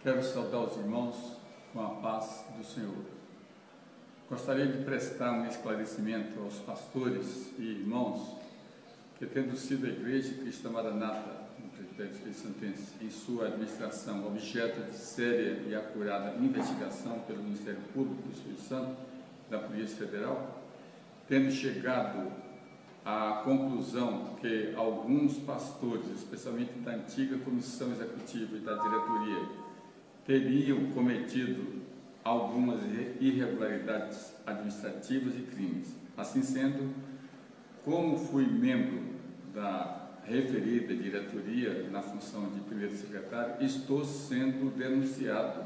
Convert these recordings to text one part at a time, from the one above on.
Quero saudar os irmãos com a paz do Senhor. Gostaria de prestar um esclarecimento aos pastores e irmãos que, tendo sido a Igreja Cristã Maranata, no Presbitério Espírito Santense, em sua administração, objeto de séria e acurada investigação pelo Ministério Público do Espírito Santo, da Polícia Federal, tendo chegado à conclusão que alguns pastores, especialmente da antiga Comissão Executiva e da Diretoria, teriam cometido algumas irregularidades administrativas e crimes. Assim sendo, como fui membro da referida diretoria na função de primeiro secretário, estou sendo denunciado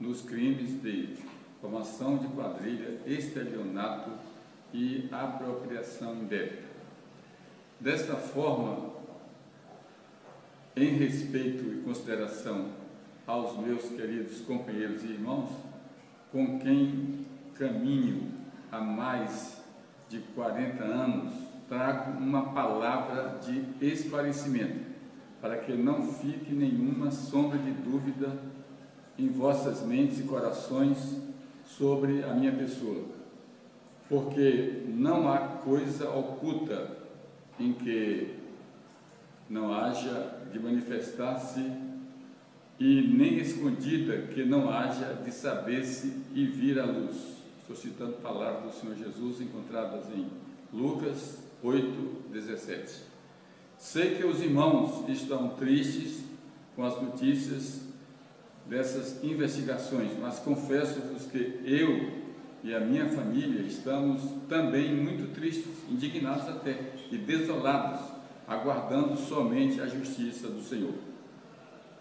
nos crimes de formação de quadrilha, estelionato e apropriação indébita. Desta forma, em respeito e consideração aos meus queridos companheiros e irmãos, com quem caminho há mais de 40 anos, trago uma palavra de esclarecimento, para que não fique nenhuma sombra de dúvida em vossas mentes e corações sobre a minha pessoa, porque não há coisa oculta em que não haja de manifestar-se e nem escondida que não haja de saber-se e vir à luz. Estou citando palavras do Senhor Jesus encontradas em Lucas 8:17. Sei que os irmãos estão tristes com as notícias dessas investigações, mas confesso-vos que eu e a minha família estamos também muito tristes, indignados até, e desolados, aguardando somente a justiça do Senhor.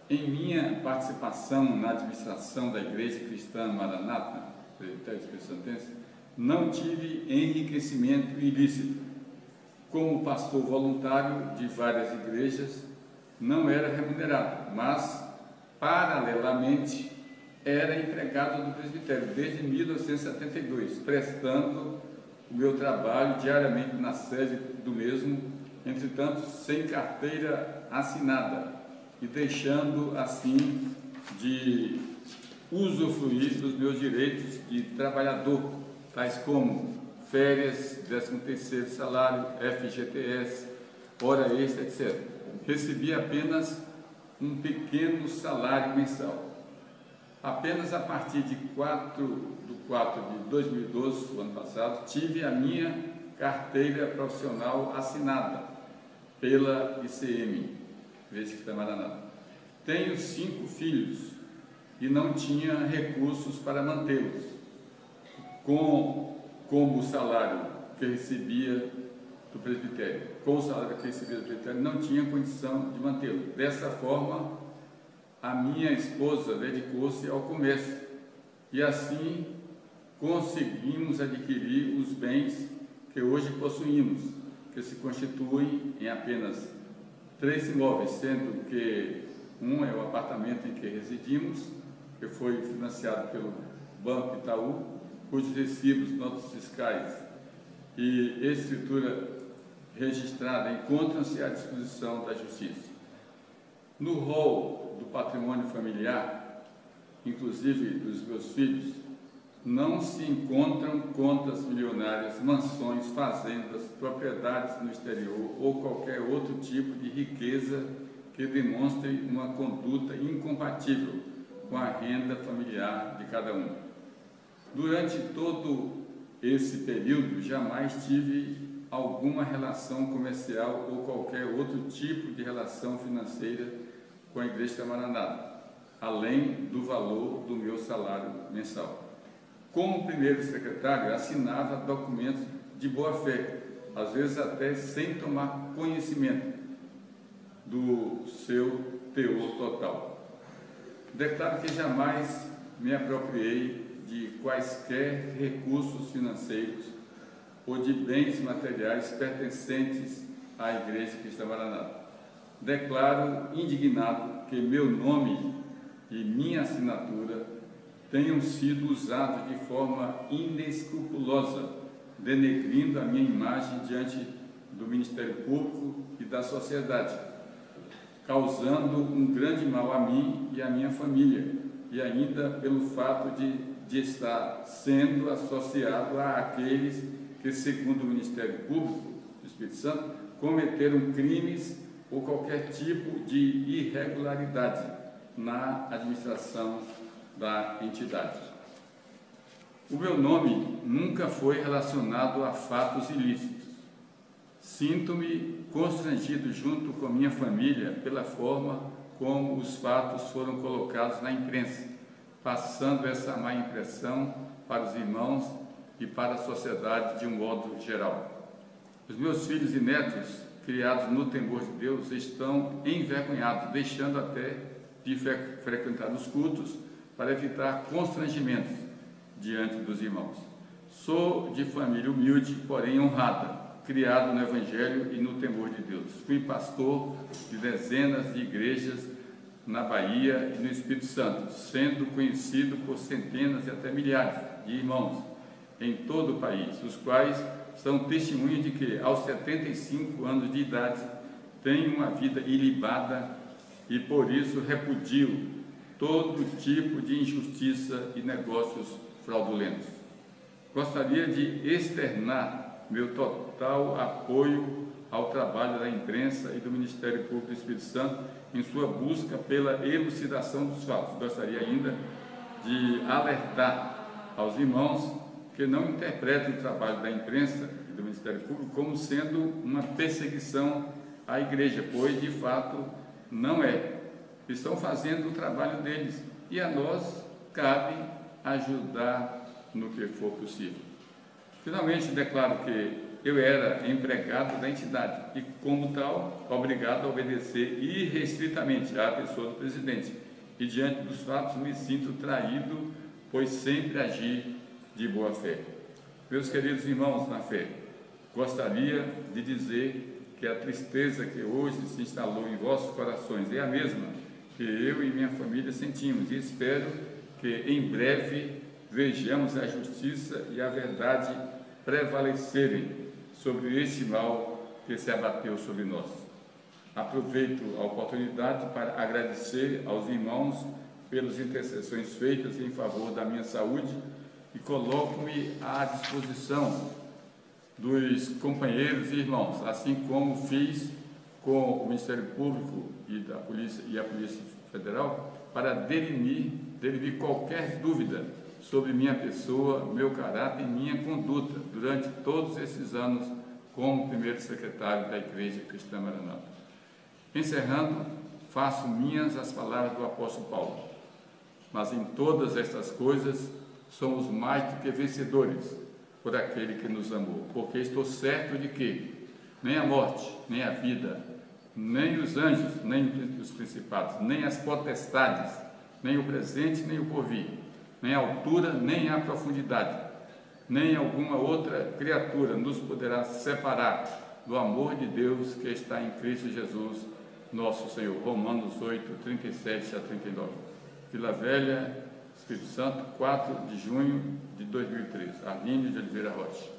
Em minha participação na administração da Igreja Cristã Maranata, Presbitério Espírito Santense, não tive enriquecimento ilícito. Como pastor voluntário de várias igrejas, não era remunerado, mas, paralelamente, era empregado do presbitério desde 1972, prestando o meu trabalho diariamente na sede do mesmo, entretanto, sem carteira assinada, e deixando assim de usufruir dos meus direitos de trabalhador, tais como férias, 13º salário, FGTS, hora extra, etc. Recebi apenas um pequeno salário mensal. Apenas a partir de 4/4 de 2012, o ano passado, tive a minha carteira profissional assinada pela ICM, Igreja Cristã Maranata. Tenho 5 filhos e não tinha recursos para mantê-los, como o salário que recebia do presbitério. Com o salário que recebia do presbitério, não tinha condição de mantê-lo. Dessa forma, a minha esposa dedicou-se ao comércio e assim conseguimos adquirir os bens que hoje possuímos, que se constituem em apenas 3 imóveis, sendo que um é o apartamento em que residimos, que foi financiado pelo Banco Itaú, cujos recibos, notas fiscais e escritura registrada encontram-se à disposição da Justiça. No rol do patrimônio familiar, inclusive dos meus filhos, não se encontram contas milionárias, mansões, fazendas, propriedades no exterior ou qualquer outro tipo de riqueza que demonstre uma conduta incompatível com a renda familiar de cada um. Durante todo esse período, jamais tive alguma relação comercial ou qualquer outro tipo de relação financeira com a Igreja Maranata, além do valor do meu salário mensal. Como primeiro secretário, assinava documentos de boa-fé, às vezes até sem tomar conhecimento do seu teor total. Declaro que jamais me apropriei de quaisquer recursos financeiros ou de bens materiais pertencentes à Igreja Cristã Maranata. Declaro indignado que meu nome e minha assinatura tenham sido usados de forma inescrupulosa, denegrindo a minha imagem diante do Ministério Público e da sociedade. causando um grande mal a mim e à minha família, e ainda pelo fato de estar sendo associado àqueles que, segundo o Ministério Público do Espírito Santo, cometeram crimes ou qualquer tipo de irregularidade na administração da entidade. O meu nome nunca foi relacionado a fatos ilícitos. Sinto-me constrangido junto com minha família pela forma como os fatos foram colocados na imprensa, passando essa má impressão para os irmãos e para a sociedade de um modo geral. Os meus filhos e netos, criados no temor de Deus, estão envergonhados, deixando até de frequentar os cultos para evitar constrangimentos diante dos irmãos. Sou de família humilde, porém honrada, criado no Evangelho e no temor de Deus. Fui pastor de dezenas de igrejas na Bahia e no Espírito Santo, sendo conhecido por centenas e até milhares de irmãos em todo o país, os quais são testemunhas de que, aos 75 anos de idade, tenho uma vida ilibada e, por isso, repudio todo tipo de injustiça e negócios fraudulentos. Gostaria de externar meu total apoio ao trabalho da imprensa e do Ministério Público do Espírito Santo em sua busca pela elucidação dos fatos. Gostaria ainda de alertar aos irmãos que não interpretem o trabalho da imprensa e do Ministério Público como sendo uma perseguição à igreja, pois de fato não é. Estão fazendo o trabalho deles e a nós cabe ajudar no que for possível. Finalmente, declaro que eu era empregado da entidade e, como tal, obrigado a obedecer irrestritamente à pessoa do presidente. E, diante dos fatos, me sinto traído, pois sempre agi de boa fé. Meus queridos irmãos na fé, gostaria de dizer que a tristeza que hoje se instalou em vossos corações é a mesma que eu e minha família sentimos, e espero que em breve vejamos a justiça e a verdade prevalecerem sobre esse mal que se abateu sobre nós. Aproveito a oportunidade para agradecer aos irmãos pelas intercessões feitas em favor da minha saúde e coloco-me à disposição dos companheiros e irmãos, assim como fiz com o Ministério Público e a Polícia Federal, para dirimir qualquer dúvida sobre minha pessoa, meu caráter e minha conduta durante todos esses anos como primeiro secretário da Igreja Cristã Maranata. Encerrando, faço minhas as palavras do apóstolo Paulo: mas em todas estas coisas somos mais do que vencedores por aquele que nos amou, porque estou certo de que nem a morte, nem a vida, nem os anjos, nem os principados, nem as potestades, nem o presente, nem o porvir, nem a altura, nem a profundidade, nem alguma outra criatura nos poderá separar do amor de Deus que está em Cristo Jesus, nosso Senhor. Romanos 8, 37 a 39. Vila Velha, Espírito Santo, 4 de junho de 2013. Arlínio de Oliveira Rocha.